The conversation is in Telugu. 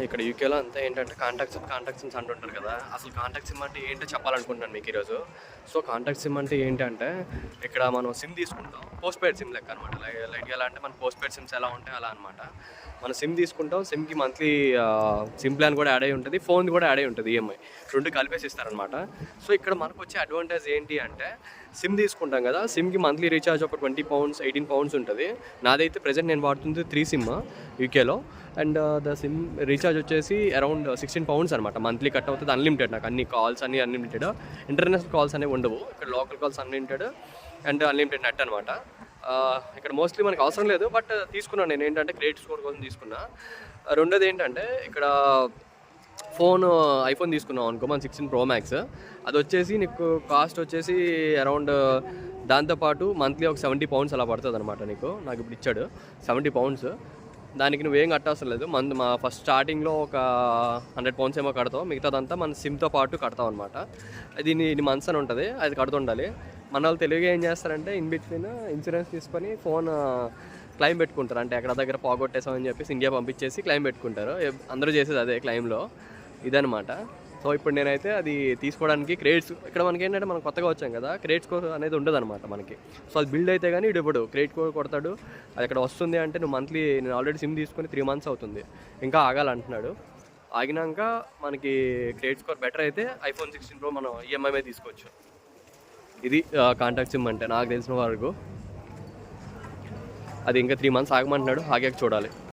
ఇక్కడ యూకేలో అంతా ఏంటంటే కాంటాక్ట్ సిమ్స్ అంటుంటారు కదా! అసలు కాంటాక్ట్ సిమ్ అంటే ఏంటో చెప్పాలనుకుంటున్నాను మీకు ఈరోజు. సో, కాంటాక్ట్ సిమ్ అంటే ఏంటంటే, ఇక్కడ మనం సిమ్ తీసుకుంటాం. పోస్ట్‌పెయిడ్ సిమ్ లెక్క అనమాట. లైట్‌గా ఎలా అంటే మన పోస్ట్‌పెయిడ్ సిమ్స్ ఎలా ఉంటాయో అలా అనమాట. మనం సిమ్ తీసుకుంటాం. సిమ్‌కి మంత్లీ సిమ్ ప్లాన్ కూడా యాడ్ అయ్యి ఉంటది. ఫోన్‌ది కూడా యాడ్ అయ్యి ఉంటది ఈఎంఐ. 2 కలిపేసి ఇస్తారనమాట. సో, ఇక్కడ మనకొచ్చే అడ్వాంటేజ్ ఏంటి అంటే, సిమ్ తీసుకుంటాం కదా! సిమ్‌కి మంత్లీ రీచార్జ్ ఒక £20, £18 ఉంటది. నాదైతే ప్రెజెంట్ నేను వాడుతుంది 3 సిమ్ యూకేలో. అండ్ ద సిమ్ రీఛార్జ్ వచ్చేసి అరౌండ్ £16 అనమాట. మంత్లీ కట్ అవుతుంది. అన్లిమిటెడ్ నాకు అన్ని కాల్స్ అన్నీ అన్లిమిటెడ్. ఇంటర్నేషనల్ కాల్స్ అనేవి ఉండవు. ఇక్కడ local calls unlimited and unlimited net అనమాట. ఇక్కడ మోస్ట్లీ మనకు అవసరం లేదు. బట్ తీసుకున్నాను నేను ఏంటంటే క్రెడిట్ స్కోర్ కోసం తీసుకున్నా. రెండోది ఏంటంటే ఇక్కడ ఐఫోన్ తీసుకున్నాం అనుకో మన 16 ప్రో మ్యాక్స్. అది వచ్చేసి నీకు కాస్ట్ వచ్చేసి అరౌండ్ దాంతోపాటు మంత్లీ ఒక £70 అలా పడుతుంది అనమాట నీకు. నాకు ఇప్పుడు ఇచ్చాడు £70. దానికి నువ్వేం కట్టవసరం లేదు. మా ఫస్ట్ స్టార్టింగ్లో ఒక £100 ఏమో కడతావు. మిగతాదంతా మన సిమ్తో పాటు కడతావు అనమాట. అది ఇన్ని మంత్స్ అని ఉంటుంది. అది కడుతుండాలి. మన వాళ్ళు తెలివిగా ఏం చేస్తారంటే ఇన్ బిట్వీన్ ఇన్సూరెన్స్ తీసుకొని ఫోన్ క్లెయిమ్ పెట్టుకుంటారు. అంటే ఎక్కడ దగ్గర పోగొట్టేసామని చెప్పేసి ఇండియా పంపించేసి క్లెయిమ్ పెట్టుకుంటారు. అందరూ చేసేది అదే క్లెయిమ్లో ఇదనమాట. సో ఇప్పుడు నేనైతే అది తీసుకోవడానికి ఇక్కడ మనకి ఏంటంటే మనం కొత్తగా వచ్చాం కదా, క్రెడిట్ స్కోర్ అనేది ఉండదన్నమాట మనకి. సో అది బిల్డ్ అయితే కానీ ఇప్పుడు క్రెడిట్ స్కోర్ కొడతాడు. అది ఇక్కడ వస్తుంది అంటే నువ్వు మంత్లీ, నేను ఆల్రెడీ సిమ్ తీసుకొని 3 మంత్స్ అవుతుంది, ఇంకా ఆగాలంటున్నాడు. ఆగినాక మనకి క్రెడిట్ స్కోర్ బెటర్ అయితే ఐఫోన్ 16 ప్రో మనం ఈఎంఐ మీద తీసుకోవచ్చు. ఇది కాంటాక్ట్ సిమ్ అంటే నాకు తెలిసిన వరకు. అది ఇంకా 3 మంత్స్ ఆగమంటున్నాడు. ఆగాక చూడాలి.